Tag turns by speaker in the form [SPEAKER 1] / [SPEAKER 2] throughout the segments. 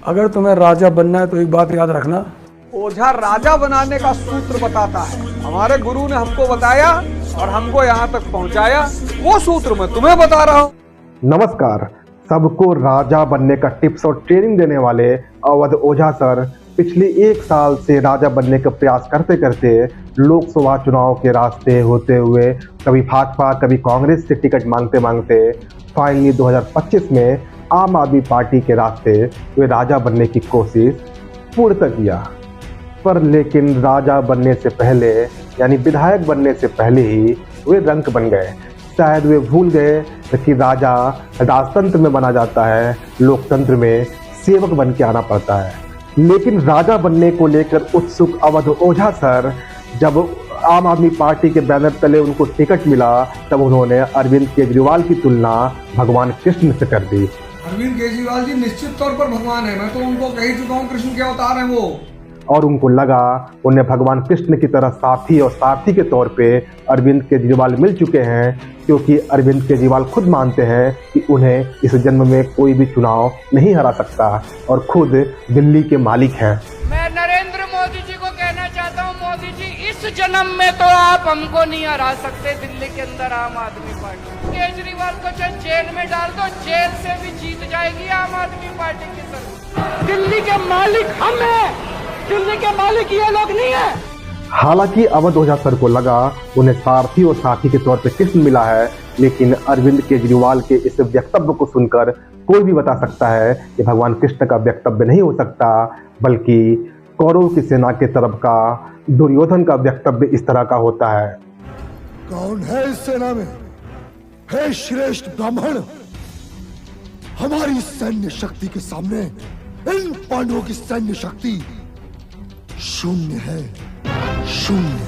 [SPEAKER 1] अगर तुम्हें राजा बनना है तो एक बात याद रखना,
[SPEAKER 2] ओझा राजा बनाने का सूत्र बताता है। हमारे गुरु ने हमको बताया और हमको यहाँ तक पहुँचाया, वो सूत्र मैं तुम्हें बता रहा हूँ।
[SPEAKER 3] नमस्कार, सबको राजा बनने का टिप्स और ट्रेनिंग देने वाले अवध ओझा सर पिछले 1 साल से राजा बनने का प्रयास करते करते लोकसभा चुनाव के रास्ते होते हुए कभी भाजपा कभी कांग्रेस से टिकट मांगते मांगते फाइनली 2025 में आम आदमी पार्टी के रास्ते वे राजा बनने की कोशिश पूर्ण किया। पर लेकिन राजा बनने से पहले यानी विधायक बनने से पहले ही वे रंक बन गए। शायद वे भूल गए कि राजा राजतंत्र में बना जाता है, लोकतंत्र में सेवक बन के आना पड़ता है। लेकिन राजा बनने को लेकर उत्सुक अवध ओझा सर जब आम आदमी पार्टी के बैनर तले उनको टिकट मिला तब उन्होंने अरविंद केजरीवाल की तुलना भगवान कृष्ण से कर दी।
[SPEAKER 2] अरविंद केजरीवाल जी निश्चित तौर पर भगवान है, मैं तो उनको कह ही चुका हूँ कृष्ण के अवतार हैं वो।
[SPEAKER 3] और उनको लगा उन्हें भगवान कृष्ण की तरह साथी और सारथी के तौर पे अरविंद केजरीवाल मिल चुके हैं, क्योंकि अरविंद केजरीवाल खुद मानते हैं कि उन्हें इस जन्म में कोई भी चुनाव नहीं हरा सकता और खुद दिल्ली के मालिक हैं।
[SPEAKER 4] मैं नरेंद्र मोदी जी को कहना चाहता हूं, मोदी जी इस जन्म में तो आप हमको नहीं हरा सकते दिल्ली के अंदर आम आदमी पार्टी। केजरीवाल को चाहे जेल में डाल दो, जेल से भी जीत जाएगी आम आदमी पार्टी की सरकार। दिल्ली के मालिक हम हैं, दिल्ली के मालिक ये लोग नहीं है।
[SPEAKER 3] हालांकि अवध ओझा सर को लगा उन्हें सारथी और साथी के तौर पर कृष्ण मिला है, लेकिन अरविंद केजरीवाल के इस वक्तव्य को सुनकर कोई भी बता सकता है कि भगवान कृष्ण का वक्तव्य नहीं हो सकता, बल्कि कौरव की सेना के तरफ का दुर्योधन का वक्तव्य इस तरह का होता है।
[SPEAKER 5] कौन है इस सेना में? हे श्रेष्ठ ब्राह्मण, हमारी सैन्य शक्ति के सामने इन पांडवों की सैन्य शक्ति शून्य है, शून्य।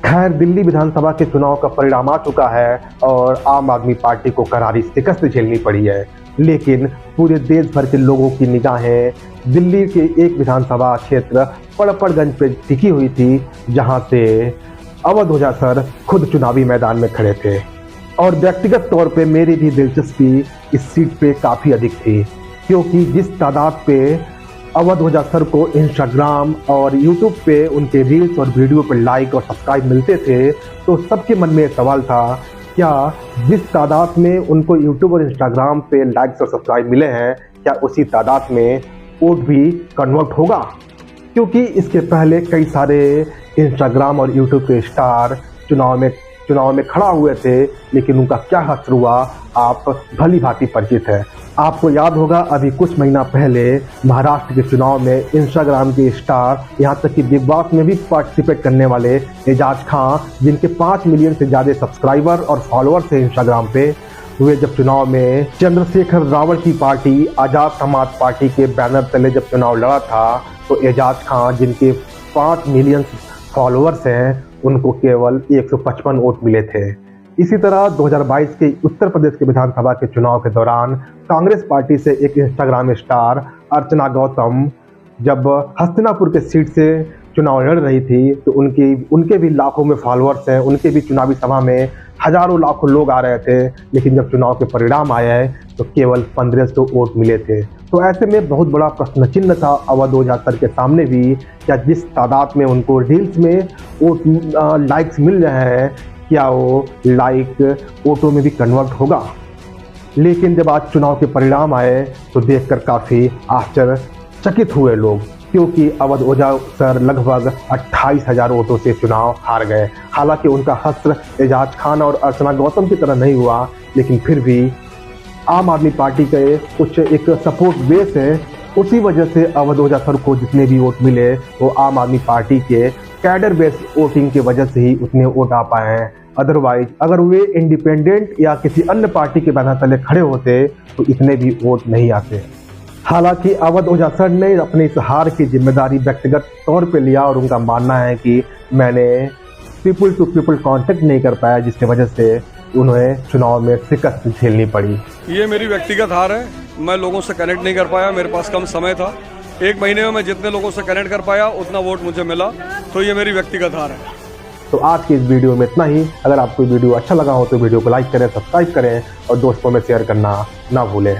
[SPEAKER 3] खैर, दिल्ली विधानसभा के चुनाव का परिणाम आ चुका है और आम आदमी पार्टी को करारी शिकस्त झेलनी पड़ी है। लेकिन पूरे देश भर के लोगों की निगाहें दिल्ली के एक विधानसभा क्षेत्र पड़पड़गंज पे टिकी हुई थी, जहां से अवध ओझा सर खुद चुनावी मैदान में खड़े थे। और व्यक्तिगत तौर पे मेरी भी दिलचस्पी इस सीट पे काफ़ी अधिक थी, क्योंकि जिस तादाद पे अवध ओझा सर को इंस्टाग्राम और यूट्यूब पे उनके रील्स और वीडियो पे लाइक और सब्सक्राइब मिलते थे, तो सबके मन में सवाल था, क्या जिस तादाद में उनको यूट्यूब और इंस्टाग्राम पे लाइक्स और सब्सक्राइब मिले हैं, क्या उसी तादाद में वोट भी कन्वर्ट होगा? क्योंकि इसके पहले कई सारे इंस्टाग्राम और यूट्यूब के स्टार चुनाव में खड़ा हुए थे, लेकिन उनका क्या हश्र हुआ आप भली भांति परिचित है। आपको याद होगा अभी कुछ महीना पहले महाराष्ट्र के चुनाव में इंस्टाग्राम के स्टार, यहाँ तक कि बिग बॉस में भी पार्टिसिपेट करने वाले एजाज खान, जिनके 5 मिलियन से ज़्यादा सब्सक्राइबर और फॉलोअर्स थे इंस्टाग्राम पे, वे जब चुनाव में चंद्रशेखर रावल की पार्टी आज़ाद समाज पार्टी के बैनर तले जब चुनाव लड़ा था, तो एजाज खान, जिनके 5 मिलियन फॉलोअर्स हैं, उनको केवल 155 वोट मिले थे। इसी तरह 2022 के उत्तर प्रदेश के विधानसभा के चुनाव के दौरान कांग्रेस पार्टी से एक इंस्टाग्राम स्टार अर्चना गौतम जब हस्तिनापुर के सीट से चुनाव लड़ रही थी, तो उनके भी लाखों में फॉलोअर्स हैं, उनके भी चुनावी सभा में हजारों लाखों लोग आ रहे थे, लेकिन जब चुनाव के परिणाम आए तो केवल 1500 वोट मिले थे। तो ऐसे में बहुत बड़ा प्रश्न चिन्ह था अवध ओझा सर के सामने भी, क्या जिस तादाद में उनको रील्स में वोट लाइक्स मिल रहे हैं, क्या वो लाइक वोटों में भी कन्वर्ट होगा? लेकिन जब आज चुनाव के परिणाम आए तो देखकर काफ़ी आश्चर्यचकित हुए लोग, क्योंकि अवध ओझा सर लगभग 28,000 वोटों से चुनाव हार गए। हालांकि उनका हश्र एजाज खान और अर्चना गौतम की तरह नहीं हुआ, लेकिन फिर भी आम आदमी पार्टी के कुछ एक सपोर्ट बेस है, उसी वजह से अवध ओझा सर को जितने भी वोट मिले वो आम आदमी पार्टी के कैडर बेस्ड वोटिंग की वजह से ही उतने वोट आ पाए हैं। अदरवाइज अगर वे इंडिपेंडेंट या किसी अन्य पार्टी के बैनर तले खड़े होते तो इतने भी वोट नहीं आते। हालांकि अवध ओझा सर ने अपने इस हार की जिम्मेदारी व्यक्तिगत तौर पे लिया और उनका मानना है कि मैंने पीपल टू पीपल कांटेक्ट नहीं कर पाया, जिसकी वजह से उन्हें चुनाव में शिकस्त झेलनी पड़ी।
[SPEAKER 6] ये मेरी व्यक्तिगत हार है, मैं लोगों से कनेक्ट नहीं कर पाया, मेरे पास कम समय था। 1 महीने में मैं जितने लोगों से कनेक्ट कर पाया उतना वोट मुझे मिला, तो ये मेरी व्यक्तिगत हार है।
[SPEAKER 3] तो आज की इस वीडियो में इतना ही। अगर आपको वीडियो अच्छा लगा हो तो वीडियो को लाइक करें, सब्सक्राइब करें और दोस्तों में शेयर करना ना भूलें।